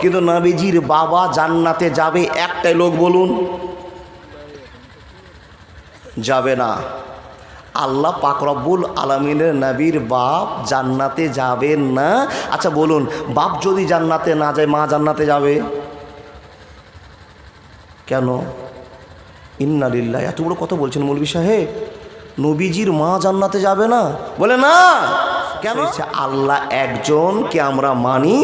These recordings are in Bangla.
কিন্তু নবীজির বাবা জান্নাতে যাবে একটাই লোক বলুন, যাবে না। আল্লাহ পাক রব্বুল আলামিনের নবীর বাপ জান্নাতে যাবেন না। আচ্ছা বলুন, বাপ যদি জান্নাতে না যায় মা জান্নাতে যাবে কেন? ইন্না লিল্লাহি, এত বড় কথা বলছেন মৌলভী সাহেব, নবীজির মা জান্নাতে যাবে না? বলে না কেন? আল্লাহ একজনকে আমরা মানি,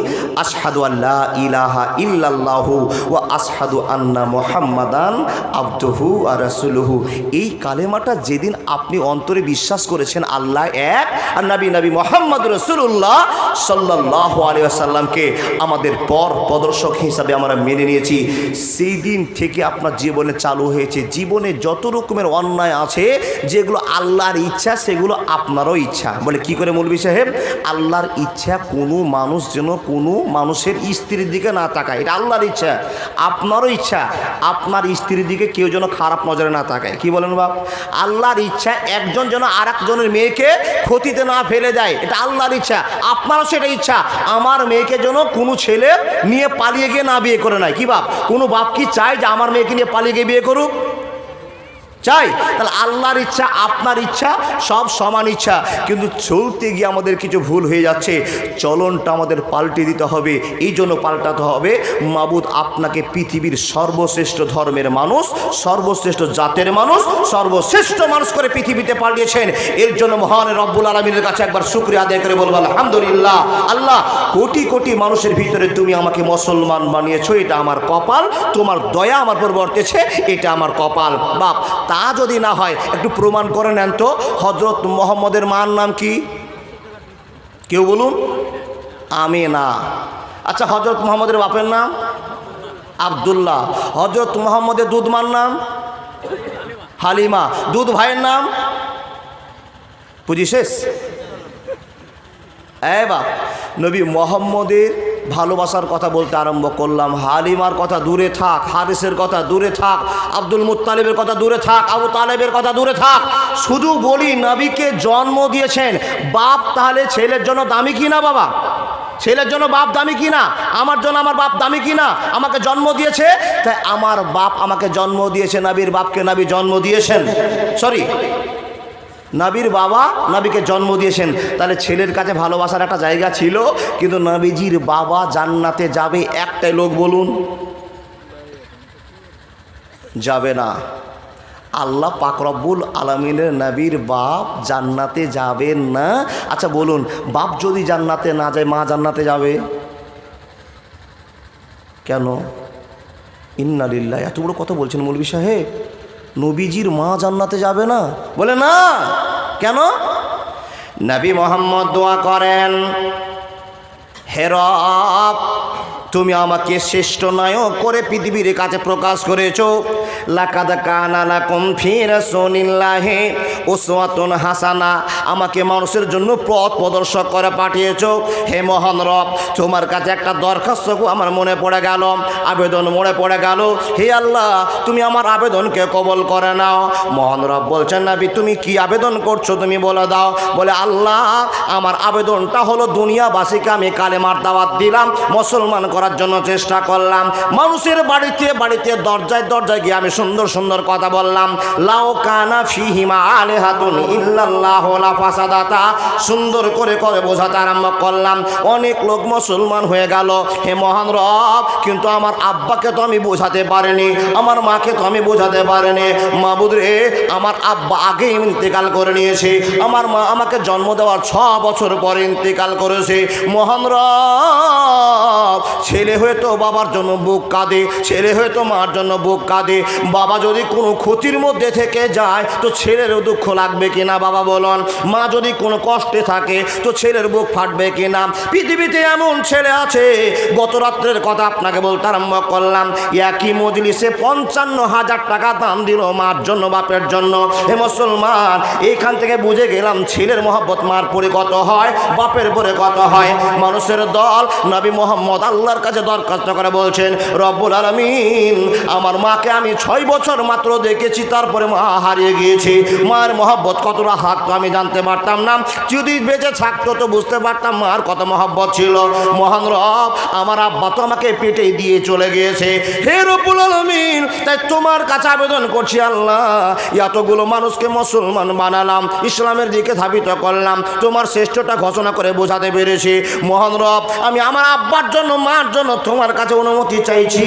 আশহাদু আল্লা ইলাহা ইল্লাল্লাহু ওয়া আশহাদু আন্না মুহাম্মাদান আবদুহু ওয়া রাসূলুহু। এই কালেমাটা যেদিন আপনি অন্তরে বিশ্বাস করেছেন আল্লাহ এক আর নবী মুহাম্মদ রাসূলুল্লাহ সাল্লাল্লাহু আলাইহি ওয়াসাল্লামকে আমাদের পর প্রদর্শক হিসাবে আমরা মেনে নিয়েছি, সেই দিন থেকে আপনার জীবনে চালু হয়েছে, জীবনে যত রকমের অন্যায় আছে যেগুলো আল্লাহর ইচ্ছা সেগুলো আপনারও ইচ্ছা। বলে কি করে মৌলভী সাহেব? আল্লাহর ইচ্ছা কোনো মানুষ যেন কোনো মানুষের স্ত্রীর দিকে না তাকায়, এটা আল্লাহর ইচ্ছা। আপনারও ইচ্ছা আপনার স্ত্রীর দিকে কেউ যেন খারাপ নজরে না তাকায়। কি বলেন বাপ? আল্লাহর ইচ্ছা একজন যেন আর একজনের মেয়েকে ক্ষতিতে না ফেলে দেয়, এটা আল্লাহর ইচ্ছা। আপনারও সেটা ইচ্ছা আমার মেয়েকে যেন কোনো ছেলে নিয়ে পালিয়ে গিয়ে না বিয়ে করে নেয়। কি বাপ? কোনো বাপ কি চায় যে আমার মেয়েকে নিয়ে পালিয়ে গিয়ে বিয়ে করুক? চাই? তাহলে আল্লাহর ইচ্ছা আপনার ইচ্ছা সব সমান ইচ্ছা, কিন্তু চলতে গিয়ে আমাদের কিছু ভুল হয়ে যাচ্ছে। চলনটা আমাদের পাল্টে দিতে হবে। এই জন্য পাল্টাতে হবে, মাবুদ আপনাকে পৃথিবীর সর্বশ্রেষ্ঠ ধর্মের মানুষ, সর্বশ্রেষ্ঠ জাতের মানুষ, সর্বশ্রেষ্ঠ মানুষ করে পৃথিবীতে পাঠিয়েছেন। এর জন্য মহান রব্বুল আলামিনের কাছে একবার শুকরিয়া আদায় করে বলবো আলহামদুলিল্লাহ। আল্লাহ, কোটি কোটি মানুষের ভিতরে তুমি আমাকে মুসলমান বানিয়েছো, এটা আমার কপাল। তোমার দয়া আমার উপর বর্তেছে, এটা আমার কপাল। বাপ, তা যদি না হয় একটু প্রমাণ করে নেন তো, হযরত মুহাম্মদের মার নাম কি? কেউ বলুন। আমিনা। আচ্ছা, হযরত মুহাম্মদের বাপের নাম? আব্দুল্লাহ। হযরত মুহাম্মদের দুধ মার নাম? হালিমা। দুধ ভাইয়ের নাম? পুজি শেষ। বাপ, নবী মুহাম্মদের ভালোবাসার কথা বলতে আরম্ভ করলাম, হালিমার কথা দূরে থাক, হারিসের কথা দূরে থাক, আব্দুল মুত্তালিবের কথা দূরে থাক, আবু তালেবের কথা দূরে থাক। শুধু বলি নবীকে জন্ম দিয়েছেন বাপ, তাহলে ছেলের জন্য দামি কি না? বাবা, ছেলের জন্য বাপ দামি কি না? আমার জন্য আমার বাপ দামি কি না? আমাকে জন্ম দিয়েছে, তাই আমার বাপ আমাকে জন্ম দিয়েছে, নবীর বাপকে নবী জন্ম দিয়েছেন, সরি নবীর বাবা নবীকে জন্ম দিয়েছেন। তাহলে ছেলের কাছে ভালোবাসার একটা জায়গা ছিল, কিন্তু নবীজির বাবা জান্নাতে যাবে একটাই লোক বলুন, যাবে না। আল্লাহ পাক রব্বুল আলামিনের নবীর বাপ জান্নাতে যাবেন না। আচ্ছা বলুন, বাপ যদি জান্নাতে না যায় মা জান্নাতে যাবে কেন? ইন্না লিল্লাহি, এত বড় কথা বলছেন মৌলভী সাহেব, নবীজির মা জান্নাতে যাবে না? বলে না কেন? নবী মুহাম্মদ দোয়া করেন, হে রব, তুমি আমাকে শ্রেষ্ঠ নায়ক করে পৃথিবীর কাছে প্রকাশ করেছো। লাকাদ কানা লাকুম ফি রাসূলিল্লাহি উসওয়াতুন হাসানা, আমাকে মানুষের জন্য পথ প্রদর্শক করে পাঠিয়েছো। হে মহান রব, তোমার কাছে একটা দরখাস্ত আমার মনে পড়ে গেল, আবেদন মনে পড়ে গেল। হে আল্লাহ, তুমি আমার আবেদনকে কবুল করে নাও। মহান রব বলছেন, নবী তুমি কি আবেদন করছো তুমি বলে দাও। বলে, আল্লাহ আমার আবেদনটা হলো দুনিয়াবাসীকে আমি কালেমার দাওয়াত দিলাম, মুসলমান করার জন্য চেষ্টা করলাম, মানুষের বাড়িতে বাড়িতে দরজায় দরজায় গিয়ে আমি সুন্দর সুন্দর কথা বললাম। লাউ কানা ফিহিমা আলিহাতুন ইল্লাল্লাহু লা ফাসাদাতা, সুন্দর করে করে বোঝাতে আরম্ভ করলাম। অনেক লোক মুসলমান হয়ে গেল। হে মহান রব, কিন্তু আমার আব্বাকে তো আমি বোঝাতে পারিনি, আমার মাকে তো আমি বোঝাতে পারিনি। মাবুদ রে, আমার আব্বা আগে ইন্তেকাল করে নিয়েছে, আমার মা আমাকে জন্ম দেওয়ার 6 বছর পরে ইন্তেকাল করেছে। মহান রব, ছেলে হয়তো বাবার জন্য বুক কাঁদে, ছেলে হয়তো মার জন্য বুক কাঁদে। বাবা যদি কোনো ক্ষতির মধ্যে থেকে যায় তো ছেলেরও দুঃখ লাগবে কিনা বাবা বলুন? মা যদি কোনো কষ্টে থাকে তো ছেলের বুক ফাটবে কিনা? পৃথিবীতে এমন ছেলে আছে, গত রাত্রের কথা আপনাকে বলতে আরম্ভ করলাম, একই মজলিসে 55,000 টাকা দাম দিল মার জন্য, বাপের জন্য। হে মুসলমান, এইখান থেকে বুঝে গেলাম ছেলের মহব্বত মার পরে কত হয়, বাপের পরে কত হয়। মানুষের দল নবী মুহাম্মদ আল্লাহর কাছে দরখাস্ত করে বলছেন, রব্বুল আলামিন, আমার মাকে আমি 6 বছর মাত্র দেখেছি, তারপরে মা হারিয়ে গিয়েছে। মায়ের মহব্বত কতটা থাকতো আমি জানতে পারতাম না, যদি বেঁচে থাকতো তো বুঝতে পারতাম মার কত মহব্বত ছিল। মহান রব, আমার আব্বা তো আমাকে পেটে দিয়ে চলে গিয়েছে। হে রব্বুল আলামিন, তাই তোমার কাছে আবেদন করছি আল্লাহ, এতগুলো মানুষকে মুসলমান বানালাম, ইসলামের দিকে ধাবিত করলাম, তোমার শ্রেষ্ঠটা ঘোষণা করে বোঝাতে পেরেছি। মহান রব, আমি আমার আব্বার জন্য মার জন্য তোমার কাছে অনুমতি চাইছি।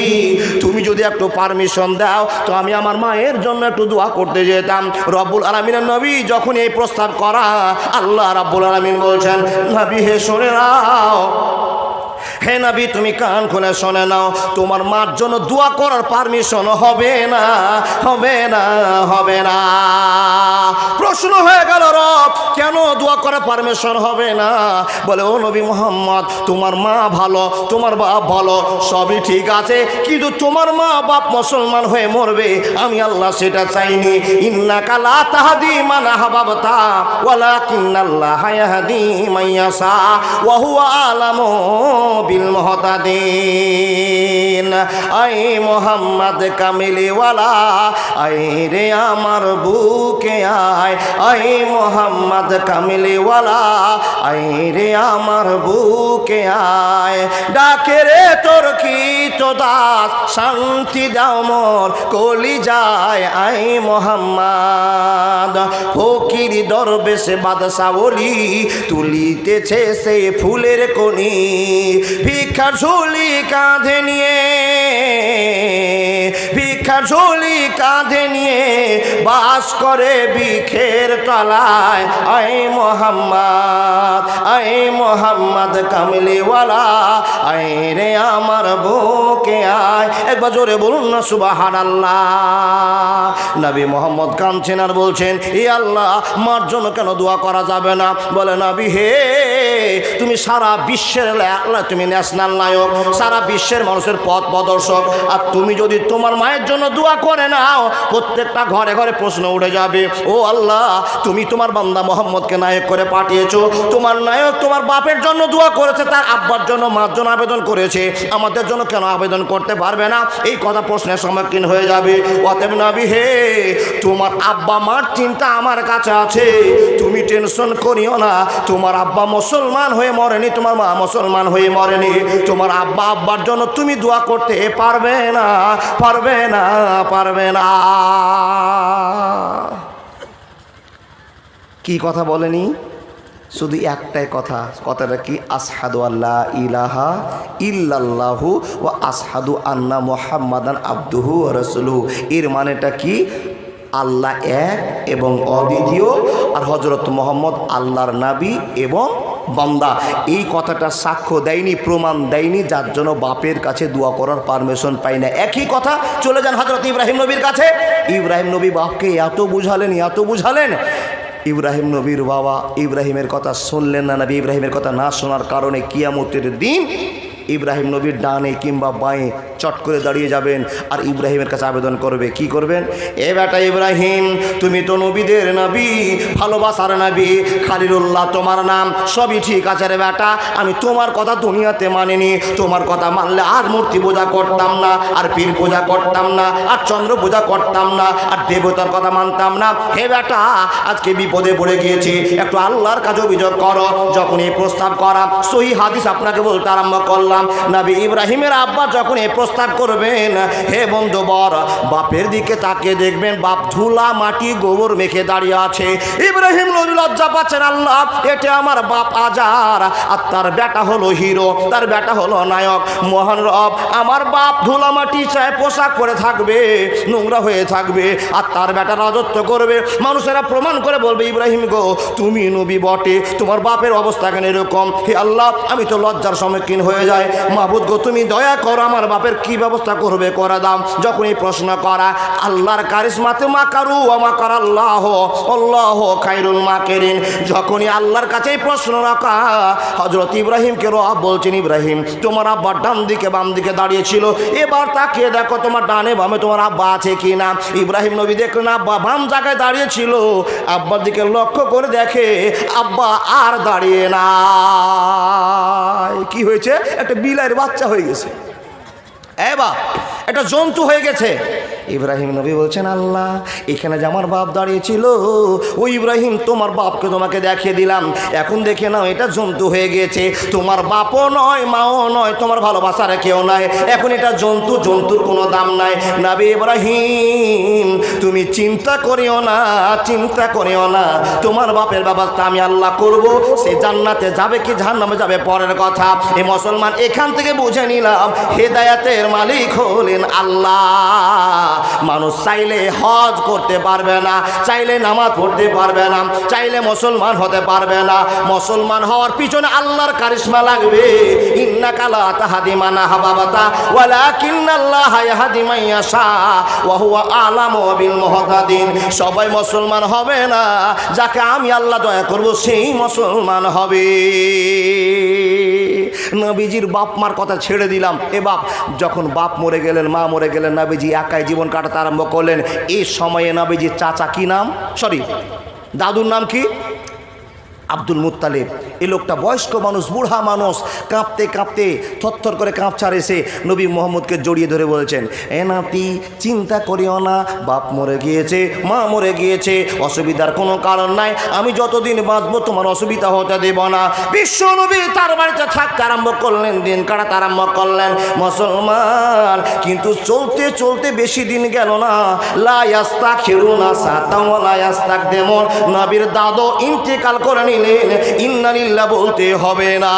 তুমি যদি একটু পারমিশন দাও তো আমি আমার মায়ের জন্য একটু দোয়া করতে যেতাম। রব্বুল আলামিনের নবী যখন এই প্রস্তাব করা, আল্লাহ রাব্বুল আলামিন বলছেন, নবী হে শুনে নাও, হে নবী তুমি কান খুলে শুনে নাও, তোমার মার জন্য দোয়া করার পারমিশন হবে না, হবে না, হবে না। প্রশ্ন হয়ে গেল, রব কেন দোয়া করার পারমিশন হবে না? বলে, ও নবী মুহাম্মদ, তোমার মা ভালো, তোমার বাপ ভালো, সবই ঠিক আছে, কিন্তু তোমার মা বাপ মুসলমান হয়ে মরবে, আমি আল্লাহ সেটা চাইনি। ইন্নাকা লা তাহদি মান আহবাবতা ওয়ালাকিন্নাল্লাহা ইয়াহদি মান ইয়াশা ওয়া হুয়া আলামু বিল মুহতাদিন। আই মোহাম্মদ কামিলিওয়ালা, আই রে আমার বুকে আয়, আই মোহাম্মদ কামিলিওয়ালা, আই রে আমার বুকে আয়। ডাকে রে তোর কি তো দাস, শান্তি দাও মোর কলি যায়, আই মোহাম্মদ। ফকির দরবেশ বাদশা ওলি, তুলিতেছে সে ফুলের কনি, ভিক্ষার ঝুলি কাঁধে নিয়ে, ভিক্ষার ঝুলি কাঁধে নিয়ে বাস করে বিখের তলায়, আই মোহাম্মদ, আই মোহাম্মদ কামলিওয়ালা, আই রে আমার বুকে আয়। একবার জোরে বলুন না সুবহানাল্লাহ। নবী মোহাম্মদ কাঁদছেন আর বলছেন, এ আল্লাহ, মার জন্য কেন দোয়া করা যাবে না? বলে, নবী হে, তুমি সারা বিশ্বের আল্লাহ, তুমি ন্যাশনাল নায়ক, সারা বিশ্বের মানুষের পথ প্রদর্শক, আর তুমি যদি তোমার মায়ের জন্য দোয়া করে নাও, প্রত্যেকটা ঘরে ঘরে প্রশ্ন উঠে যাবে, ও আল্লাহ, তুমি তোমার বান্দা মোহাম্মদকে নায়ক করে পাঠিয়েছো, তোমার নায়ক তোমার বাপের জন্য দোয়া করেছে, তার আব্বার জন্য মার জন্য আবেদন করেছে, আমাদের জন্য কেন আবেদন করতে পারবে না? এই কথা প্রশ্নের সম্মুখীন হয়ে যাবে। অতএব নবী হে, তোমার আব্বা মার চিন্তা আমার কাছে আছে, তুমি টেনশন করিও না, তোমার আব্বা মুসলমান হয়ে মরেনি, তোমার মা মুসলমান হয়ে মরেনি, তোমার আব্বা আব্বার জন্য তুমি দোয়া করতে পারবে না, পারবে না, পারবে না। কি কথা বলেনি? শুধু একটাই কথা, কথাটা কি? আসহাদু আল্লা ইলাহা ইল্লাল্লাহু ওয়া আসহাদু আন্না মুহাম্মাদান আবদুহু ওয়া রাসূলুহু। এর মানেটা কি? আল্লাহ এক এবং অদ্বিতীয়, আর হযরত মুহাম্মদ আল্লাহর নবী এবং বান্দা। এই কথাটা সাক্ষ্য দেয়নি, প্রমাণ দেয়নি, যার জন্য বাপের কাছে দোয়া করার পারমিশন পাই না। একই কথা চলে যান হযরত ইব্রাহিম নবীর কাছে। ইব্রাহিম নবী বাপকে এত বুঝালেন, এত বুঝালেন, ইব্রাহিম নবীর বাবা ইব্রাহিমের কথা শুনলেন না। নবী ইব্রাহিমের কথা না শোনার কারণে কিয়ামতের দিন ইব্রাহিম নবীর ডানে কিংবা বাঁয়ে চট করে দাঁড়িয়ে যাবেন আর ইব্রাহিমের কাছে আবেদন করবে। কি করবেন? এ বেটা ইব্রাহিম, তুমি তো নবীদের নবী, ভালোবাসার নবী, খালিলুল্লাহ তোমার নাম, সবই ঠিক আছে রে বেটা, আমি তোমার কথা দুনিয়াতে মানিনি, তোমার কথা মানলে আর মূর্তি পূজা করতাম না, আর পীর পূজা করতাম না, আর চন্দ্র পূজা করতাম না, আর দেবতার কথা মানতাম না। হে বেটা, আজকে বিপদে পড়ে গিয়েছি, একটু আল্লাহর কাছে অভিযোগ করো। যখন এই প্রস্তাব করা, সহি হাদিস আপনাকে বলতে আরম্ভ করলাম। নবী ইব্রাহিমের আব্বা যখন এই প্রস্তাব করবেন, হে বন্ধুবর, বাপের দিকে তাকিয়ে দেখবেন বাপ ধুলা মাটি গোবর মেখে দাঁড়িয়ে আছে। ইব্রাহিম নবী লজ্জা পাচ্ছেন, আল্লাহ, এটা আমার বাপ আজার, আর তার বেটা হলো হিরো, তার বেটা হলো নায়ক। মহান রব, আমার বাপ ধুলা মাটি চায় পোশাক পরে থাকবে, নোংরা হয়ে থাকবে, আর তার বেটা রাজত্ব করবে। মানুষেরা প্রমাণ করে বলবে, ইব্রাহিম গো, তুমি নবী বটে, তোমার বাপের অবস্থা কেন এরকম? হে আল্লাহ, আমি তো লজ্জার সম্মুখীন হয়ে যাই। মাহবুদ গো, তুমি দয়া করো, আমার বাপের কি ব্যবস্থা করবে করে দাও। যখন এই প্রশ্ন করা, আল্লাহর কারিশমাতে মাকারু ওয়া মাকার আল্লাহ, আল্লাহ খায়রুল মাকিরিন। যখনই আল্লাহর কাছে এই প্রশ্ন রাখা, হযরত ইব্রাহিমকে রব বলছেন, ইব্রাহিম, তোমার আব্বা ডান দিকে বাম দিকে দাঁড়িয়েছিল, এবার তাকিয়ে দেখো তোমার ডানে বামে তোমার আব্বা আছে কি না। ইব্রাহিম নবী দেখলেন আব্বা বাম জায়গায় দাঁড়িয়েছিল, আব্বার দিকে লক্ষ্য করে দেখে আব্বা আর দাঁড়িয়ে না। কি হয়েছে? একটা একটা বিলাইয়ের বাচ্চা হয়ে গেছে, বাপ একটা জন্তু হয়ে গেছে। ইব্রাহিম নবী বলছেন, আল্লাহ এখানে যে আমার বাপ দাঁড়িয়েছিল, ও ইব্রাহিম তোমার বাপকে তোমাকে দেখিয়ে দিলাম, এখন দেখে নাও এটা জন্তু হয়ে গিয়েছে, তোমার বাপও নয় মাও নয়, তোমার ভালোবাসার কেউ নাই, এখন এটা জন্তু, জন্তুর কোনো দাম নাই। নবী ইব্রাহিম তুমি চিন্তা করিও না, চিন্তা করিও না, তোমার বাপের ব্যবস্থা আমি আল্লাহ করব, সে জান্নাতে যাবে কি জাহান্নামে যাবে পরের কথা। এই মুসলমান এখান থেকে বুঝে নিলাম হেদায়েতের মালিক হলেন আল্লাহ। মানুষ চাইলে হজ করতে পারবে না, চাইলে নামাজ পড়তে পারবে না, চাইলে মুসলমান হতে পারবে না। মুসলমান হওয়ার পিছনে আল্লাহর কারিশমা লাগবে। ইন্নাকা লা তাহদি মান আহবাবতা ওয়ালাকিন্নাল্লাহা ইয়াহদি মান ইয়াশা ওয়া হুয়া আ'লামু বিল মুহতাদিন। সবাই মুসলমান হবে না, যাকে আমি আল্লাহ দয়া করব সেই মুসলমান হবে। নবীজির বাপ মার কথা ছেড়ে দিলাম। এ বাপ যখন বাপ মরে গেলেন, মা মরে গেলেন, নবীজি একাই জীবন কাটাতে আরম্ভ করলেন। এই সময়ে নবীজির চাচা কি নাম, দাদুর নাম কি? Abdul Muttalib. এই লোকটা বয়স্ক মানুষ, বুড়া মানুষ, কাঁপতে কাঁপতে থরথর করে কাঁপছার এসে নবী মোহাম্মদকে জড়িয়ে ধরে বলছেন, এ নাতি চিন্তা করিও না, বাপ মরে গিয়েছে, মা মরে গিয়েছে, অসুবিধার কোনো কারণ নাই, আমি যতদিন বাঁচবো তোমার অসুবিধা হতে দেব না। বিশ্ব নবী তার বাড়িতে থাকতে আরম্ভ করলেন, দিন কাটাতে আরম্ভ করলেন মুসলমান। কিন্তু চলতে চলতে বেশি দিন গেল না। লা ইয়াস্তাখিরুনা সাতাও ওয়া লা ইয়াস্তাকদিমুন। নবীর দাদু ইন্তেকাল করে নিলেন, ইন্না লিল্লাহ বলতে হবে না,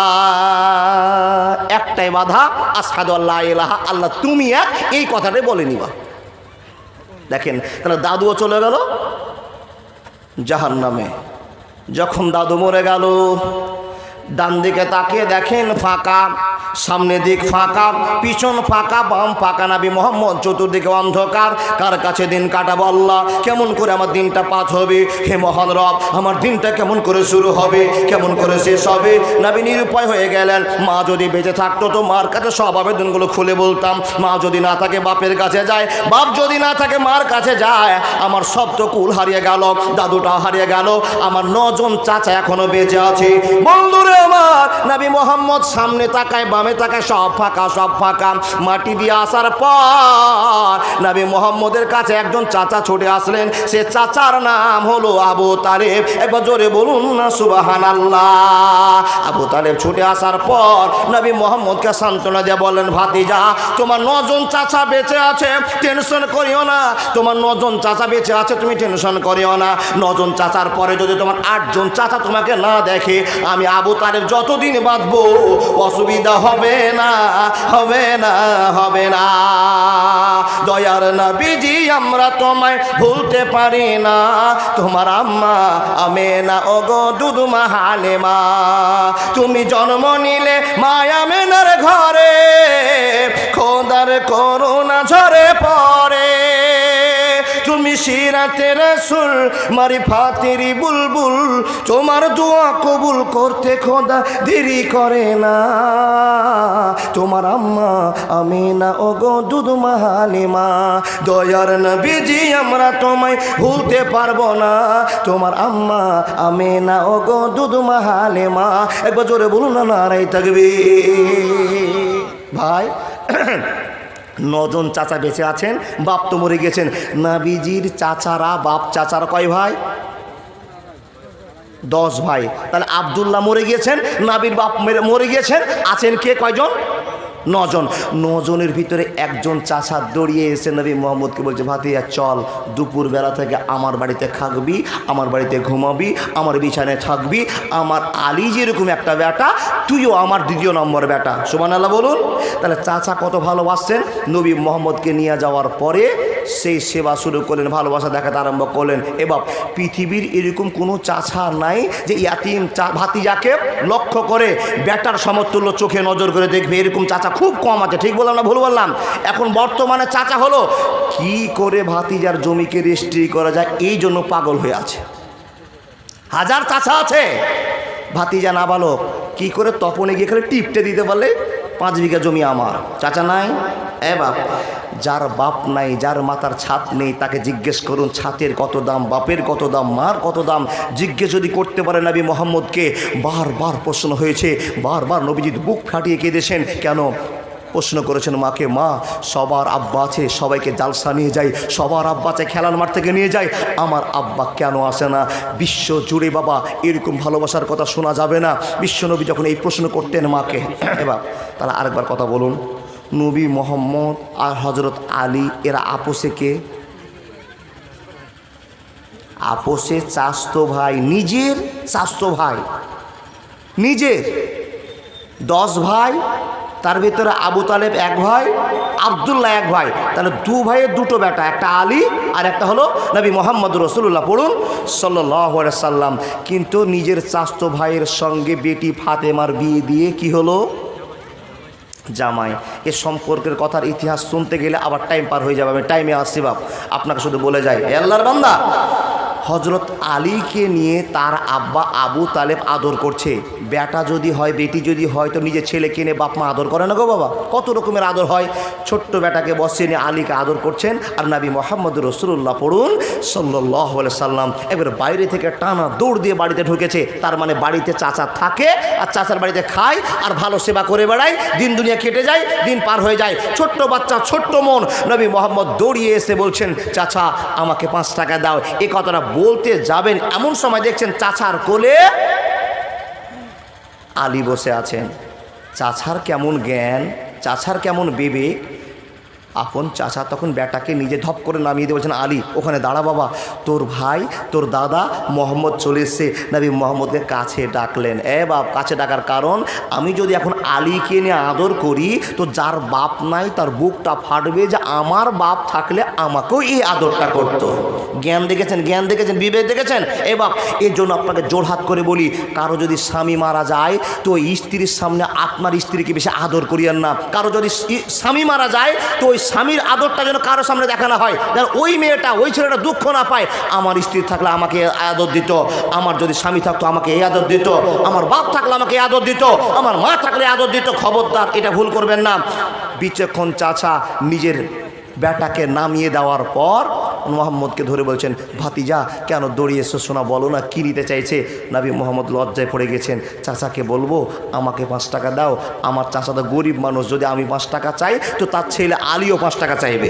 একটাই বাধা, আশহাদু আল্লা ইলাহা আল্লাহ তুমি এক, এই কথাটাই বলে নিবা। দেখেন তাহলে দাদুও চলে গেল জাহান্নামে। যখন দাদু মরে গেল, ডান দিকে তাকিয়ে দেখেন ফাঁকা, সামনে দিক ফাঁকা, পিছন ফাঁকা, বাম ফাঁকা, নবী মোহাম্মদ চতুর্দিকে অন্ধকার। কার কাছে দিন কাটাবো আল্লাহ? কেমন করে আমার দিনটা পার হবে? হে মহান রব, আমার দিনটা কেমন করে শুরু হবে, কেমন করে শেষ হবে? নবী নিরুপায় হয়ে গেলেন। মা যদি বেঁচে থাকতো তো মার কাছে সব আবেদনগুলো খুলে বলতাম, মা যদি না থাকে বাপের কাছে যায়, বাপ যদি না থাকে মার কাছে যায়। আমার সব তো কুল হারিয়ে গেল, দাদুটাও হারিয়ে গেল, আমার 9 জন চাচা এখনো বেঁচে আছে। বন্ধুরে আমার, নবী মোহাম্মদ সামনে তাকায়, বামে তাকায়, সব ফাঁকা, সব ফাঁকা। মাটি দিয়ে আসার পর নবী মোহাম্মদের কাছে একজন চাচা ছুটে আসলেন। সে চাচার নাম হলো আবু তালেব। একবার জোরে বলুন না সুবহানাল্লাহ। আবু তালেব ছুটে আসার পর নবী মোহাম্মদকে সান্ত্বনা দিয়ে বললেন, ভাতিজা তোমার 9 জন চাচা বেঁচে আছে, টেনশন করিও না। তোমার 9 জন চাচা বেঁচে আছে, তুমি টেনশন করিও না। 9 জন চাচার পরে যদি তোমার 8 জন চাচা তোমাকে না দেখে, আমি আবু তালেব যতদিন বাঁচবো অসুবিধা হবে না, হবে না, হবে না। দয়ার নবীজি আমরা তোমায় ভুলতে পারি না, তোমার আম্মা আমেনা ওগো দুধমা হালেমা। তুমি জন্ম নিলে মা আমেনার ঘরে, খোদার করুণা ঝরে পড়ে। তুমি সিরাতে রাসূল মারিফাতের বুলবুল, তোমার দোয়া কবুল করতে খোদা দেরি করে না। তোমার আম্মা আমিনা ওগো দুধমা হালিমা। দয়ার নবীজি আমরা তোমায় ভুলতে পারবো না, তোমার আম্মা আমিনা ওগো দুধমা হালিমা। একবার জোরে বলুন না, নারাই তাকবীর। ভাই 9 জন চাচা বেঁচে আছেন, বাপ তো মরে গেছেন। নবীজির চাচারা, বাপ চাচারা কয় ভাই? 10 ভাই। তাহলে আব্দুল্লাহ মরে গিয়েছেন, নবীর বাপ মরে গিয়েছেন, আছেন কে কয়জন? 9 জন। 9 জনের ভিতরে একজন চাচা দৌড়িয়ে এসে নবী মোহাম্মদকে বলছে, ভাতিজা চল, দুপুরবেলা থেকে আমার বাড়িতে থাকবি, আমার বাড়িতে ঘুমাবি, আমার বিছানায় থাকবি। আমার আলী যেরকম একটা বেটা, তুইও আমার 2 নম্বর বেটা। সুবহানাল্লাহ বলুন। তাহলে চাচা কত ভালোবাসছেন। নবী মোহাম্মদকে নিয়ে যাওয়ার পরে সেই সেবা শুরু করলেন, ভালোবাসা দেখাতে আরম্ভ করলেন। এবার পৃথিবীর এরকম কোনো চাচা নাই যে ইয়াতিম ভাতিজাকে লক্ষ্য করে বেটার সমতুল্য চোখে নজর করে দেখবে, এরকম চাচা খুব কম আছে। ঠিক বললাম না ভুল বললাম? এখন বর্তমানে চাচা হলো কি করে ভাতিজার জমিকে রেজিস্ট্রি করা যায়, এই জন্য পাগল হয়ে আছে। হাজার চাচা আছে, ভাতিজা না ভালো কি করে তপনে গিয়ে খালি টিপটে দিতে পারলে 5 বিঘা জমি আমার। চাচা নাই, এ বাপ, যার বাপ নাই, যার মাথার ছাদ নেই, তাকে জিজ্ঞেস করুন ছাতের কত দাম, বাপের কত দাম, মার কত দাম। জিজ্ঞেস যদি করতে পারে নবী মোহাম্মদকে, বারবার প্রশ্ন হয়েছে, বারবার নবীজি বুক ফাটিয়ে কেঁদেছেন। কেন? প্রশ্ন করেছেন মাকে, মা সবার আব্বা আছে, সবাইকে জালসা নিয়ে যায়, সবার আব্বা আছে খেলার মাঠ থেকে নিয়ে যায়, আমার আব্বা কেন আসে না? বিশ্ব জুড়ে বাবা এরকম ভালোবাসার কথা শোনা যাবে না। বিশ্বনবী যখন এই প্রশ্ন করতেন মাকে, এবার তাহলে আরেকবার কথা বলুন, নবী মোহাম্মদ আর হজরত আলী এরা আপোষে কে? আপোষে চাস্তো ভাই, নিজের চাস্তো ভাই, নিজের 10 ভাই, তার ভিতরে আবু তালেব এক ভাই, আবদুল্লাহ এক ভাই, তাহলে 2 ভাইয়ের 2টো বেটা, একটা আলী আর একটা হলো নবী মোহাম্মদ রসুল্লাহ, পড়ুন সাল্লাল্লাহু আলাইহি সাল্লাম। কিন্তু নিজের চাস্তো ভাইয়ের সঙ্গে বেটি ফাতেমার বিয়ে দিয়ে কি হলো? জামাই। এ সম্পর্কের কথার ইতিহাস শুনতে গেলে আবার টাইম পার হয়ে যাবে, আমি টাইমে আসছি বাপ, আপনাকে শুধু বলে যাই, এ আল্লাহর বান্দা, হজরত আলীকে নিয়ে তার আব্বা আবু তালেব আদর করছে। বেটা যদি হয়, বেটি যদি হয়, তো নিজের ছেলেকে নিয়ে বাপ মা আদর করে না গো বাবা? কত রকমের আদর হয়। ছোট্ট বেটাকে বসিয়ে নিয়ে আলীকে আদর করছেন, আর নবী মোহাম্মদ রসুল্লাহ, পড়ুন সাল্লাল্লাহু আলাইহি সাল্লাম, এবার বাইরে থেকে টানা দৌড় দিয়ে বাড়িতে ঢুকেছে। তার মানে বাড়িতে চাচা থাকে, আর চাচার বাড়িতে খায়, আর ভালো সেবা করে বেড়ায়, দিন দুনিয়া কেটে যায়, দিন পার হয়ে যায়। ছোট্ট বাচ্চা, ছোট্ট মন, নবী মোহাম্মদ দৌড়িয়ে এসে বলছেন, চাচা আমাকে 5 টাকা দাও। এই কথাটা বলতে যাবেন, এমন সময় দেখছেন চাচার কোলে আলী বসে আছেন। চাচার কেমন জ্ঞান, চাচার কেমন বিবেক। আপন চাচা তখন বেটাকে নিজে ধপ করে নামিয়ে দিয়ে বলছেন, আলী ওখানে দাঁড়া বাবা, তোর ভাই, তোর দাদা মোহাম্মদ চলে এসছে। নবী মোহাম্মদকে কাছে ডাকলেন। এ বাপ, কাছে ডাকার কারণ, আমি যদি এখন আলীকে নিয়ে আদর করি, তো যার বাপ নাই তার বুকটা ফাটবে যে আমার বাপ থাকলে আমাকেও এই আদরটা করতো। জ্ঞান দেখেছেন, জ্ঞান দেখেছেন, বিবেক দেখেছেন। এ বাপ, এর জন্য আপনাকে জোরহাত করে বলি, কারো যদি স্বামী মারা যায়, তো স্ত্রীর সামনে আপনার স্ত্রীকে বেশি আদর করিয়েন না। কারো যদি স্বামী মারা যায়, তো ওই স্বামীর আদরটা যেন কারো সামনে দেখানো হয়, যেন ওই মেয়েটা, ওই ছেলেটা দুঃখ না পায়। আমার স্ত্রী থাকলে আমাকে আদর দিত, আমার যদি স্বামী থাকতো আমাকে এই আদর দিত, আমার বাপ থাকলে আমাকে আদর দিত, আমার মা থাকলে আদর দিত। খবরদার, এটা ভুল করবেন না। বিচক্ষণ চাচা নিজের বেটাকে নামিয়ে দেওয়ার পর মোহাম্মদকে ধরে বলছেন, ভাতিজা কেন দৌড়িয়ে এসো, শোনা বলো না কি নিতে চাইছে? নবী মোহাম্মদ লজ্জায় পড়ে গেছেন। চাচাকে বলবো আমাকে 5 টাকা দাও। আমার চাচা তো গরিব মানুষ, যদি আমি 5 টাকা চাই, তো তার ছেলে আলীও 5 টাকা চাইবে।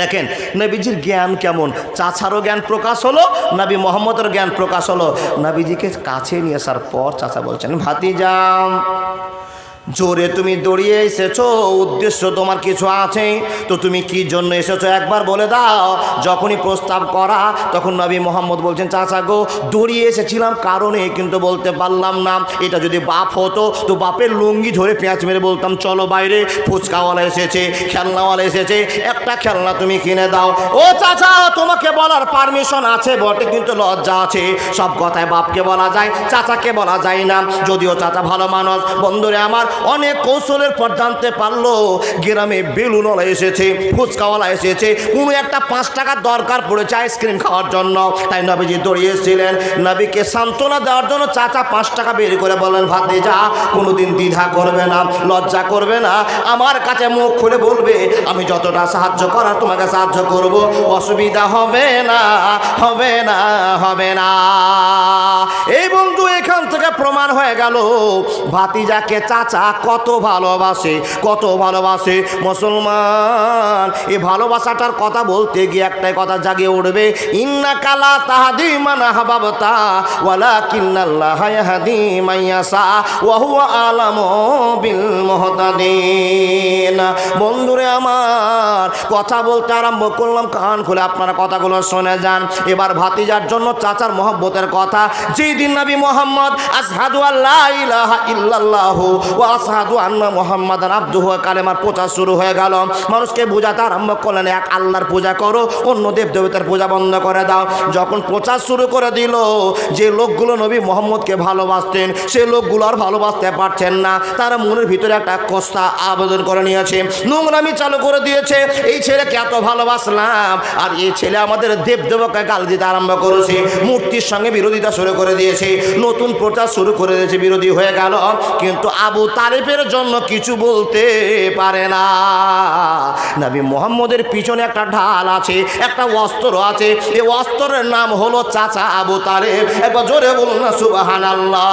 দেখেন নবীজির জ্ঞান কেমন, চাচারও জ্ঞান প্রকাশ হলো, নবী মোহাম্মদের জ্ঞান প্রকাশ হলো। নবীজিকে কাছে নিয়ে আসার পর চাচা বলছেন, ভাতিজা জোরে তুমি দৌড়িয়ে এসেছো, উদ্দেশ্য তোমার কিছু আছে, তো তুমি কি জন্য এসেছো একবার বলে দাও। যখনই প্রস্তাব করা, তখন নবী মোহাম্মদ বলছেন, চাচা গো দৌড়িয়ে এসেছিলাম কারণে, কিন্তু বলতে পারলাম না। এটা যদি বাপ হতো, তো বাপের লুঙ্গি ধরে পেঁচ মেরে বলতাম, চলো বাইরে, ফুচকাওয়ালা এসেছে, খেলনাওয়ালা এসেছে, একটা খেলনা তুমি কিনে দাও। ও চাচা, তোমাকে বলার পারমিশন আছে বটে, কিন্তু লজ্জা আছে। সব কথায় বাপকে বলা যায়, চাচাকে বলা যায় না। যদিও চাচা ভালো মানুষ। বন্ধুরে আমার, অনেক কৌশলের পর জানতে পারলো গ্রামে বেলুনওয়ালা এসেছে, ফুচকাওয়ালা এসেছে, কোনো একটা 5 টাকার দরকার পড়েছে আইসক্রিম খাওয়ার জন্য। তাই নবীজি দৌড়িয়েছিলেন। নবীকে সান্ত্বনা দেওয়ার জন্য চাচা 5 টাকা বের করে বলেন, ভাতিজা কোনোদিন দ্বিধা করবে না, লজ্জা করবে না, আমার কাছে মুখ খুলে বলবে, আমি যতটা সাহায্য করার তোমাকে সাহায্য করব, অসুবিধা হবে না, হবে না, হবে না। এই বন্ধু, এখান থেকে প্রমাণ হয়ে গেল ভাতিজাকে চাচা কত ভালোবাসে, কত ভালোবাসে। মুসলমান, এই ভালোবাসাটার কথা বলতে গিয়ে একটাই কথা জাগিয়ে উঠবে, ইন্নাকা লা তাহদি মান আহবাবতা ওয়ালাকিন্নাল্লাহা ইয়াহদি মান ইয়াশা ওয়া হুয়া আলামু বিল মুহতাদিন। বন্ধুরে আমার, কথা বলতে আরম্ভ করলাম, কান খুলে আপনারা কথাগুলো শুনে যান। এবার ভাতিজার জন্য চাচার মহব্বতের কথা। যেই দিন নবী মুহাম্মদ আশহাদু আল্লা ইলাহা ইল্লাল্লাহু ওয়া আশহাদু আন্না মুহাম্মাদান আবদুহু ওয়া কালেমার প্রচার শুরু হয়ে গেল, মানুষকে বোঝাতে আরম্ভ করলেন, এক আল্লাহর পূজা করো, অন্য দেবদেবতার পূজা বন্ধ করে দাও। যখন প্রচার শুরু করে দিল, যে লোকগুলো নবী মোহাম্মদকে ভালোবাসতেন, সে লোকগুলো আর ভালোবাসতে পারছেন না। তারা মনের ভিতরে একটা কষ্ট আবেদন করে নিয়েছে, নোংরামি চালু করে দিয়েছে। এই ছেলেকে এত ভালোবাসলাম, আর এই ছেলে আমাদের দেবদেবকে গাল দিতে আরম্ভ করেছে, মূর্তির সঙ্গে বিরোধিতা শুরু করে দিয়েছে, নতুন প্রচার শুরু করে দিয়েছে, বিরোধী হয়ে গেল। কিন্তু আবু তালিবের জন্য কিছু বলতে পারে না। নবী মুহাম্মদের পিছনে একটা ঢাল আছে, একটা অস্ত্র আছে, এই অস্ত্রের নাম হলো চাচা আবু তালেব। একবার জোরে বলুন না সুবহানাল্লাহ।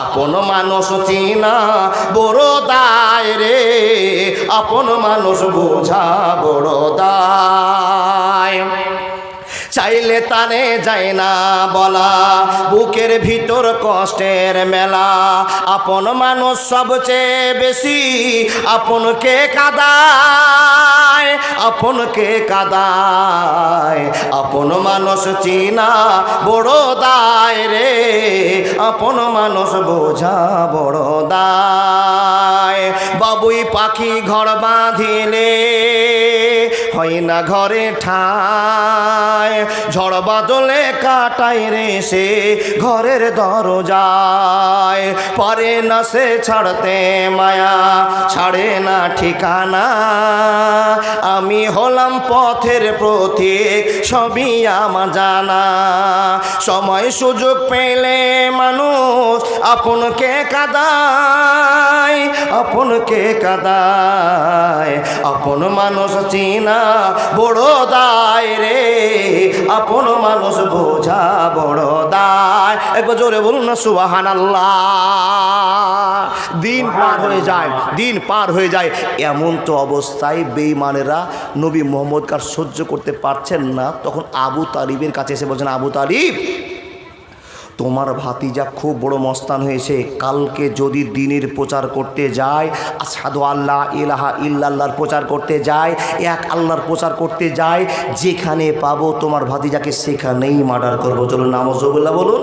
আপন মানুষ চিনা বড় দায় রে, আপন মানুষ বোঝা বড় দায়। চাইলে তানে যায় না বলা, বুকের ভিতর কষ্টের মেলা। আপন মানুষ সবচেয়ে বেশি আপনকে কাঁদায়, আপনকে কাঁদায়। আপন মানুষ চিনা বড় দায় রে, আপন মানুষ বোঝা বড় দায়। বাবুই পাখি ঘর বাঁধিলে হয় না ঘরে ঠায়, ঝড় বাদলে কাটাই রে সে ঘরের দরজায়। পারে না সে ছাড়তে মায়া, ছাড়ে না ঠিকানা। আমি হলাম পথের প্রতীক, সবই আমার জানা। সময় সুযোগ পেলে মানুষ আপনকে কাঁদায়, আপনকে কাঁদায়। আপন মানুষ চিনা বড় দায় রে, আপন মানুষ বোঝা বড় দায়। একবার জোরে বলুন না সুবহানাল্লাহ। দিন পার হয়ে যায়, দিন পার হয়ে যায়। এমন তো অবস্থায় বেঈমানেরা নবী মুহাম্মদকে আর সহ্য করতে পারছেন না। তখন আবু তালিবের কাছে এসে বলছেন, আবু তালিব, তোমার ভাতিজা খুব বড় মস্তান হয়েছে। কালকে যদি দ্বীনের প্রচার করতে যায়, আশহাদু আল্লা ইলাহা ইল্লাল্লাহর প্রচার করতে যায়, এক আল্লাহর প্রচার করতে যায়, যেখানে পাবো তোমার ভাতিজাকে সেখানেই মার্ডার করবো। চলুন নাউজুবিল্লাহ বলুন,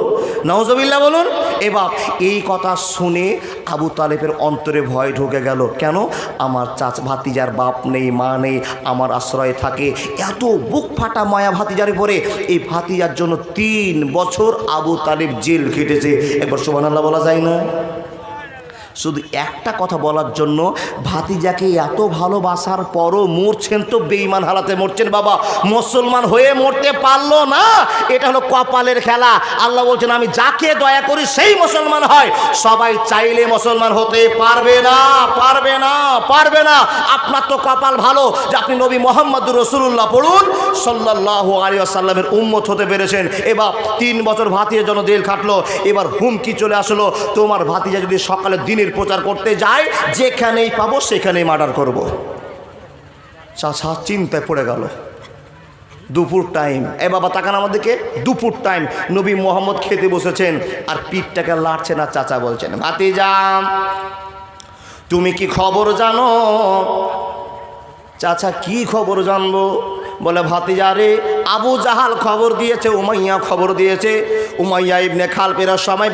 নাউজুবিল্লাহ বলুন। এবার এই কথা শুনে আবু তালেবের অন্তরে ভয় ঢুকে গেল। কেন? আমার ভাতিজার বাপ নেই, মা নেই, আমার আশ্রয়ে থাকে। এত বুক ফাটা মায়া ভাতিজার পরে। এই ভাতিজার জন্য 3 বছর আবু তালেব জেল খেটেছে। একবার সুবহানাল্লাহ বলা যায় না? শুধু একটা কথা বলার জন্য, ভাতিজাকে এত ভালোবাসার পরও মরছেন তো বেঈমান হালাতে মরছেন। বাবা, মুসলমান হয়ে মরতে পারলো না, এটা হলো কপালের খেলা। আল্লাহ বলছেন আমি যাকে দয়া করি সেই মুসলমান হয়। সবাই চাইলে মুসলমান হতে পারবে না, পারবে না, পারবে না। আপনার তো কপাল ভালো যে আপনি নবী মুহাম্মদুর রাসূলুল্লাহ পড়ুন সাল্লাল্লাহু আলাইহি ওয়াসাল্লামের উম্মত হতে পেরেছেন। এবার 3 বছর ভাতিজার জন্য জেল খাটলো। এবার হুমকি চলে আসলো, তোমার ভাতিজা যদি সকালে দিনের প্রচার করতে যায়, যেখানেই পাবো সেখানেই মার্ডার করব। চাচা চিন্তায় পড়ে গেল। দুপুর টাইম, এ বাবা তাকান আমাদেরকে, দুপুর টাইম, নবী মুহাম্মদ খেতে বসেছেন আর পিঠটাকে লাড়ছেন আর চাচা বলছেন, ভাতিজা তুমি কি খবর জানো? চাচা কি খবর জানবো? বলে ভাতিজা রে, আবু জাহাল খবর দিয়েছে, উমাইয়া খবর দিয়েছে। উমাইয়া ইবনে খালপের সময়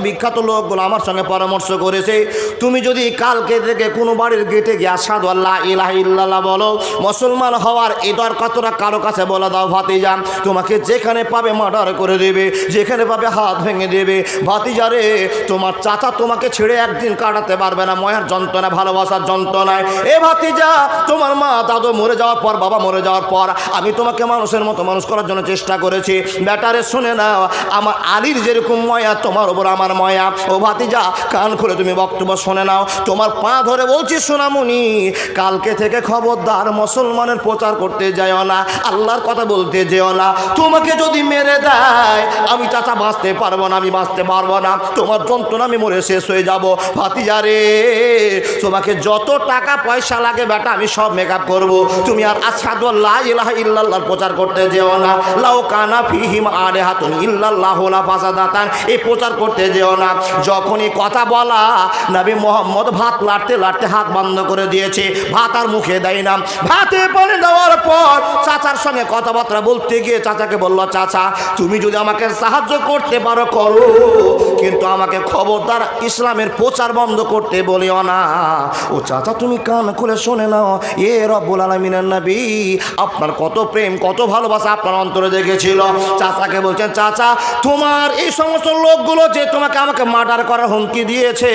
বিখ্যাত লোকগুলো আমার সঙ্গে পরামর্শ করেছে, তুমি যদি কালকে থেকে কোনো বাড়ির গেটে গিয়ে আশহাদু আল্লা ইলাহা ইল্লাল্লাহ বলো, মুসলমান হওয়ার এই দরকারটা কারো কাছে বলে দাও ভাতিজা, তোমাকে যেখানে পাবে মার্ডার করে দেবে, যেখানে পাবে হাত ভেঙে দেবে। ভাতিজা রে, তোমার চাচা তোমাকে ছেড়ে একদিন কাটাতে পারবে না, মায়ের যন্ত্রণা, ভালোবাসার যন্ত্রণায়। এ ভাতিজা, তোমার মা দাদু মরে যাওয়ার পর, বাবা মরে যাওয়ার পর আমি তোমাকে মানুষের মতো মানুষ করার জন্য চেষ্টা করেছি। ব্যাটারে শুনে নাও, আমার আলীর যেরকম ময়া তোমার ওপর আমার ময়া। ও ভাতিজা, কান খুলে তুমি বক্তব্য শুনে নাও। তোমার পা ধরে বলছি সোনামণি, কালকে থেকে খবরদার মুসলমানের প্রচার করতে যাও না, আল্লাহর কথা বলতে যেও না। তোমাকে যদি মেরে দেয় আমি চাচা বাঁচতে পারবো না, আমি বাঁচতে পারবো না, তোমার যন্ত্রণা আমি মরে শেষ হয়ে যাব। ভাতিজা রে, তোমাকে যত টাকা পয়সা লাগে বেটা আমি সব মেকআপ করবো, তুমি আর আশহাদু আল্লা ইলাহা ইল্লাল্লাহর প্রচার করতে যেও না। লাউ কানা ফীহিম আলিহাতুন ইল্লাল্লাহু লা ফাসাদাতান, এই প্রচার করতে যেও না। যখনই কথা বলা, নবী মুহাম্মদ ভাত লাড়তে লাড়তে হাত বন্ধ করে দিয়েছে, ভাত আর মুখে দেয় না। ভাতে পানি দেওয়ার পর চাচার সঙ্গে কথাবার্তা বলতে গিয়ে চাচাকে বলল, চাচা তুমি যদি আমাকে সাহায্য করতে পারো করো, কিন্তু আমাকে খবরদার ইসলামের প্রচার বন্ধ করতে বলিও না। ও চাচা তুমি কান খুলে শুনে নাও, এ রব্বুল আলামিনের নবী আপনার কত প্রেম, কত ভালোবাসা আপনার অন্তরে দেখেছিল। চাচাকে বলছেন, চাচা তোমার এই সমস্ত লোকগুলো যে তোমাকে আমাকে মার্ডার করার হুমকি দিয়েছে,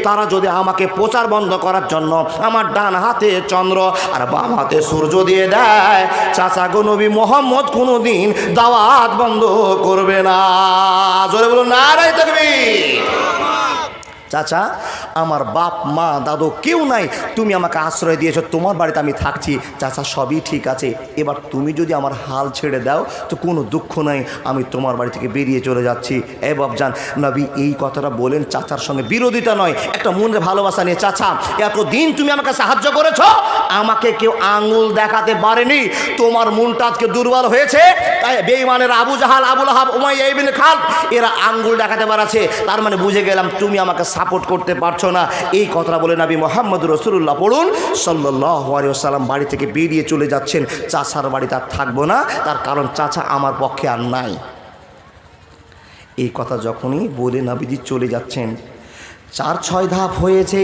তারা যদি আমাকে প্রচার বন্ধ করার জন্য আমার ডান হাতে চন্দ্র আর বাম হাতে সূর্য দিয়ে দেয়, চাচা গো নবী মুহাম্মদ কোনোদিন দাওয়াত বন্ধ করবে না। জোরে বলুন নারায়ে তাকবীর। চাচা আমার বাপ মা দাদু কেউ নাই, তুমি আমাকে আশ্রয় দিয়েছো, তোমার বাড়িতে আমি থাকছি। চাচা সবই ঠিক আছে, এবার তুমি যদি আমার হাল ছেড়ে দাও তো কোনো দুঃখ নাই, আমি তোমার বাড়ি থেকে বেরিয়ে চলে যাচ্ছি। এ বাপজান, নবী এই কথাটা বলেন চাচার সঙ্গে বিরোধিতা নয়, একটা মনের ভালোবাসা নিয়ে। চাচা এতদিন তুমি আমাকে সাহায্য করেছো, আমাকে কেউ আঙুল দেখাতে পারেনি, তোমার মনটা আজকে দুর্বল হয়েছে, তাই বেঈমানের আবু জাহাল, আবুল আহাব, উমাইয়া ইবনে খালদ এরা আঙ্গুল দেখাতে পারছে, তার মানে বুঝে গেলাম তুমি আমাকে সাপোর্ট করতে পারছো না। এই কথাটা বলে নবী মুহাম্মদ রাসূলুল্লাহ পড়ুন সাল্লাল্লাহু আলাইহি ওয়াসাল্লাম বাড়ি থেকে বেরিয়ে চলে যাচ্ছেন। চাচার বাড়িতে আর থাকবো না, তার কারণ চাচা আমার পক্ষে আর নাই। এই কথা যখনই বলে নবীজি চলে যাচ্ছেন, 4-6 ধাপ হয়েছে,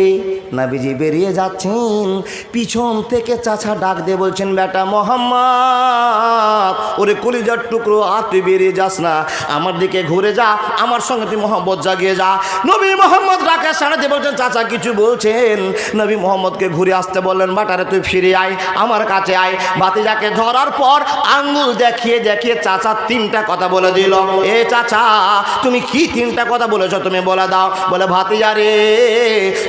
নবীজি বেরিয়ে যাচ্ছেন, পিছন থেকে চাচা ডাক দিয়ে বলছেন, বেটা মোহাম্মদ, ওরে কলিজার টুকরো, আর তুই বেরিয়ে যাস না, আমার দিকে ঘুরে যা, আমার সঙ্গে তুই মোহাম্মদ জাগিয়ে যা। নবী মোহাম্মদ ডাকে সাড়া দিয়ে বলছেন, চাচা কিছু বলছেন? নবী মোহাম্মদকে ঘুরে আসতে বললেন, বাটারে তুই ফিরে আয়, আমার কাছে আয়। ভাতিজাকে ধরার পর আঙ্গুল দেখিয়ে দেখিয়ে চাচা 3টা কথা বলে দিল। এ চাচা তুমি কি 3টা কথা বলেছো, তুমি বলে দাও। বলে, ভাতিজা রে,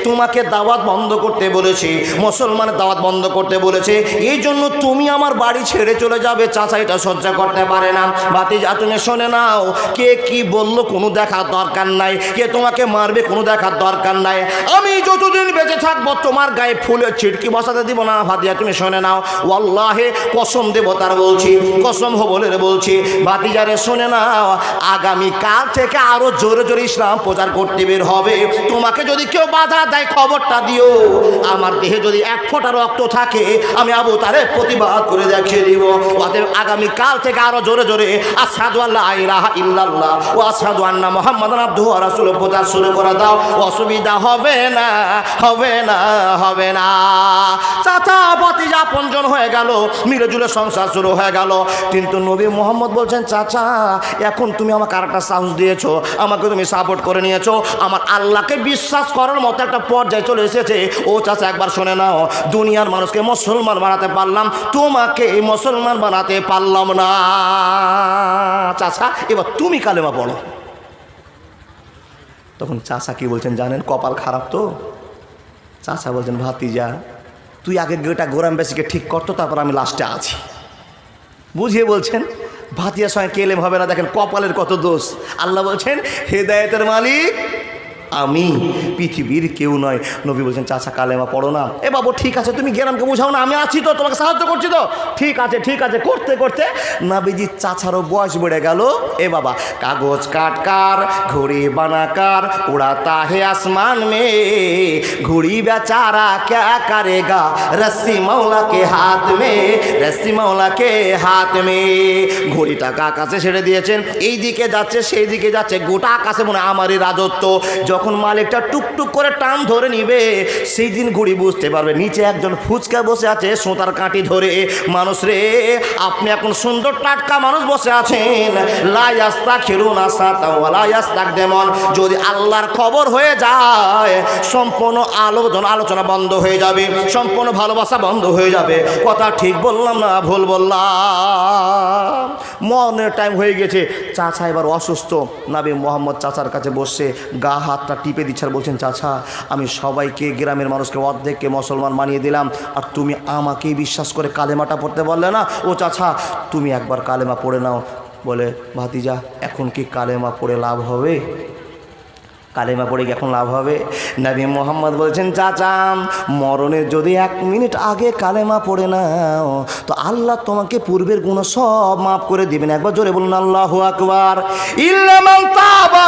তোমাকে দাওয়াত বন্ধ করতে বলেছি, মুসলমানের দাওয়াত বন্ধ করতে বলেছে, এই জন্য তুমি আমার বাড়ি ছেড়ে চলে যাবে। চাচা এটা সহ্য করতে পারে না। ভাতিজা তুমি শুনে নাও, কে কি বললো কোনো দেখার দরকার নাই, কে তোমাকে মারবে কোনো দেখার দরকার নাই, আমি যতদিন বেঁচে থাকবো তোমার গায়ে ফুলের ছিটকি বসাতে দিব না। ভাতিজা তুমি শুনে নাও, ওয়াল্লাহে কসম দেবতার বলছি, কসম বলে বলছি, ভাতিজারে শুনে নাও, আগামী কাল থেকে আরো জোরে জোরে ইসলাম প্রচার করতে বের হবে। তোমাকে যদি কেউ বাধা দেয় খবরটা দিও, আমার দেহে যদি 1 ফোঁটা রক্ত থাকে আমি আবু তারে প্রতিবাদ করে দেখিয়ে দিব। অতএব আগামী কাল থেকে আরো জোরে জোরে আশহাদু আল্লা ইলাহা ইল্লাল্লাহ ওয়া আশহাদু আন্না মুহাম্মাদান আবদুহু ওয়া রাসূলুহু প্রচার শুরু করে দাও। অসুবিধা হবে না, হবে না, হবে না। চাচা ভাতিজা আপনজন হয়ে গেল, মিলেজুলে সংসার শুরু হয়ে গেল। কিন্তু নবী মুহাম্মদ বলছেন, চাচা এখন তুমি আমাকে আরেকটা সাহস দিয়েছো, আমাকে তুমি সাপোর্ট করে নিয়েছো, আমার আল্লাহকে বিশ্বাস করার মতো একটা পর্যায়ে চলে এসেছে। ও চাচা একবার শুনে নাও, দুনিয়ার মানুষকে মুসলমান বানাতে পারলাম, তোমাকে মুসলমান বানাতে পারলাম না। চাচা এবার তুমি কালেমা পড়ো। তখন চাচা কি বলছেন জানেন? কপাল খারাপ তো। চাচা বলছেন, ভাতিজা তুই আগে গোটা গোরাম বেশিকে ঠিক করতো, তারপর আমি লাস্টে আছি। বুঝিয়ে বলছেন, ভাতিজার সঙ্গে কেলেম হবে না। দেখেন কপালের কত দোষ। আল্লাহ বলছেন, হেদায়েতের মালিক আমি, পৃথিবীর কেউ নয়। নবী বলছেন, চাচা কালেমা পড়ো না। এ বাবু ঠিক আছে, তুমি গ্রামকে বুঝাও না, আমি আছি তো, তোমাকে সাহায্য করছি তো। ঠিক আছে ঠিক আছে, করতে করতে নবীজি চাচারও বয়স বেড়ে গেল। এ বাবা, কাগজ কাটকার, ঘড়ি বানাকার, উড়াতা হে আসমান মে, ঘড়ি বেচারা ক্যা করেগা, রস্সি মৌলা কে হাত মে, রস্সি মৌলা কে হাত মে। ঘড়িটাকে আকাশে ছেড়ে দিয়েছেন, এই দিকে যাচ্ছে সেই দিকে যাচ্ছে, গোটা আকাশে মনে আমারই রাজত্ব। যখন মালিকটা টুকটুক করে টান ধরে নিবে, সেই দিন ঘুড়ি বুঝতে পারবে নিচে একজন ফুচকা বসে আছে সুতার কাঁটি ধরে। মানুষ রে, আপনি এখন সুন্দর টাটকা মানুষ বসে আছেন, লায়াস্তা খেলুন আসাতা ওয়ালায়াস্তাক দেমন। যদি আল্লাহর খবর হয়ে যায়, সম্পূর্ণ আলোচনা বন্ধ হয়ে যাবে, সম্পূর্ণ ভালোবাসা বন্ধ হয়ে যাবে। কথা ঠিক বললাম না ভুল বললাম? মনের টাইম হয়ে গেছে। চাচা এবার অসুস্থ। নবী মুহাম্মদ চাচার কাছে বসে গা হাতটা টিপে দিচ্ছে আর বলছেন, চাচা আমি সবাইকে গ্রামের মানুষকে অর্ধেককে মুসলমান বানিয়ে দিলাম, আর তুমি আমাকেই বিশ্বাস করে কালেমাটা পড়তে বললে না। ও চাচা তুমি একবার কালেমা পড়ে নাও। বলে, ভাতিজা এখন কি কালেমা পড়ে লাভ হবে? কালেমা পড়ে কি এখন লাভ হবে? নবী মুহাম্মদ বলছেন, চাচা মরণের যদি 1 মিনিট আগে কালেমা পড়ে নাও তো আল্লাহ তোমাকে পূর্বের গুনাহ সব মাফ করে দিবেন। একবার জোরে বলুন আল্লাহু আকবার। ইল্লা মান তাবা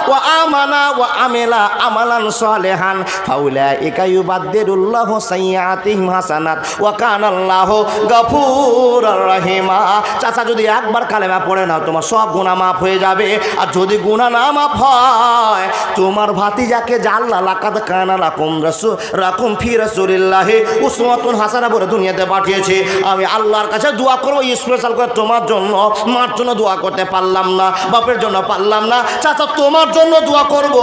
ওয়া আমানা ওয়া আমিলা আমালান সালিহান ফাউলাইকা ইউবাদদিরুল্লাহু সাইয়্যাতিহিম হাসানাত ওয়া কানা আল্লাহু গফুরুর রহিমা। চাচা যদি একবার কালেমা পড়ে নাও তোমার সব গুনাহ মাফ হয়ে যাবে। আর যদি গুনাহ না মাফ হয়, তোমার ভাতিজাকে জাল্লা লাকাদ কানা লাকুম ফি রাসূলিল্লাহি উসওয়াতুন হাসানা বলে দুনিয়াতে পাঠিয়েছে। আমি আল্লাহর কাছে দোয়া করব স্পেশাল করে তোমার জন্য। মার জন্য দোয়া করতে পারলাম না, বাপের জন্য পারলাম না, চাচা তোমার জন্য দোয়া করব।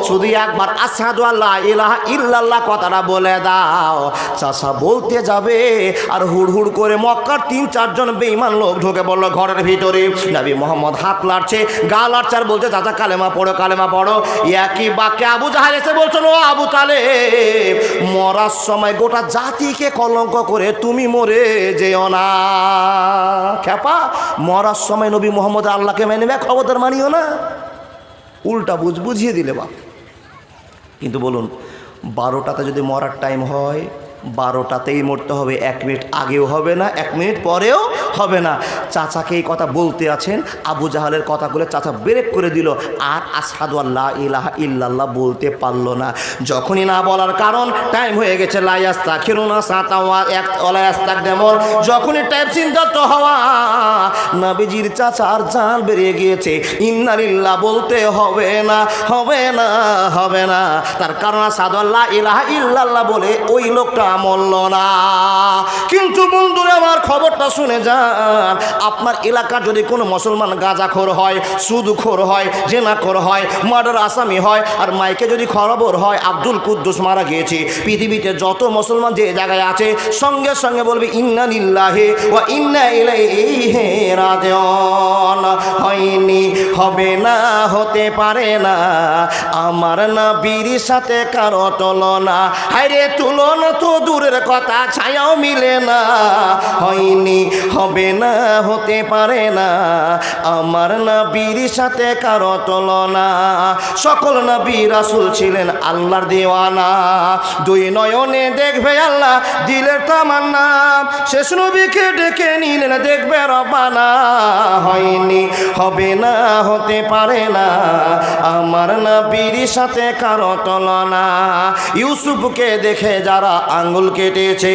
শুধু একবার আশহাদু আল্লা ইলাহা ইল্লাল্লাহ কথাটা বলে দাও। চাচা বলতে যাবে আর হুড় করে মক্কার 3-4 জন বেঈমান লোক ঢুকে পড়লো ঘরের ভিতরে। নবী মুহাম্মদ হাত লাড়ছে, গা লাড়ছে আর বলছে, চাচা কালেমা পড়ো, কালেমা পড়ো। একই বাক্যে আবু জাহেল এসে বলছেন, ও আবু তালেব, মরার সময় গোটা জাতিকে কলঙ্ক করে তুমি মরে যেও না। খেপা, মরার সময় নবী মোহাম্মদ আল্লাহকে মেনে নেবে, খবরদার মানিও না। উল্টা বুঝিয়ে দিলে বাপ। কিন্তু বলুন, 12টাতে যদি মরার টাইম হয়, 12টাতেই মরতে হবে, 1 মিনিট আগেও হবে না, 1 মিনিট পরেও হবে না। চাচাকে এই কথা বলতে আছেন, আবু জাহালের কথাগুলো চাচা ব্রেক করে দিল, আর আশহাদু আল্লা ইলাহা ইল্লাল্লাহ বলতে পারলো না। যখনই না বলার কারণ টাইম হয়ে গেছে, লা ইয়াস্তাখিরুনা সাআতান ওয়া ইয়াস্তাকদিমুন, যখনই টাইম চিন্তা তো হওয়া, নবীজির চাচার জান বেরিয়ে গিয়েছে, ইন্না লিল্লাহ বলতে হবে না, হবে না, হবে না। তার কারণ আশহাদু আল্লা ইলাহা ইল্লাল্লাহ বলে ওই লোকটা মরল না। কিন্তু বন্ধুরা আমার, খবরটা শুনে যান, আপনার এলাকার যদি কোনো মুসলমান গাঁজাখোর হয়, সুদখোর হয়, জেনাখোর হয়, মার্ডার আসামি হয়, আর মাইকে যদি খবর হয় আব্দুল কুদ্দুস মারা গিয়েছে, পৃথিবীতে যত মুসলমান যে জায়গায় আছে সঙ্গে সঙ্গে বলবে ইন্না লিল্লাহি ওয়া ইন্না ইলাইহি রাজিউন। হয়নি, হবে না, হতে পারে না, আমার নবীর সাথে কারো তুলনা। হায়রে তুলনা তো দূরের কথা, ছায়াও মিলে না। হয়নি, হবে না, হতে পারে না, আমার নবীর সাথে কারো তুলনা। সকল নবী রাসূল ছিলেন আল্লাহর দেওয়ানা, 2 নয়নে দেখবে আল্লাহ দিলের তামান্না, শেষ নবীকে ডেকে নিলেন দেখবে রব্বানা। হয়নি, হবে না, হতে পারে না, আমার নবীর সাথে কারো তুলনা। ইউসুফকে দেখে যারা আঙ্গুল কেটেছে,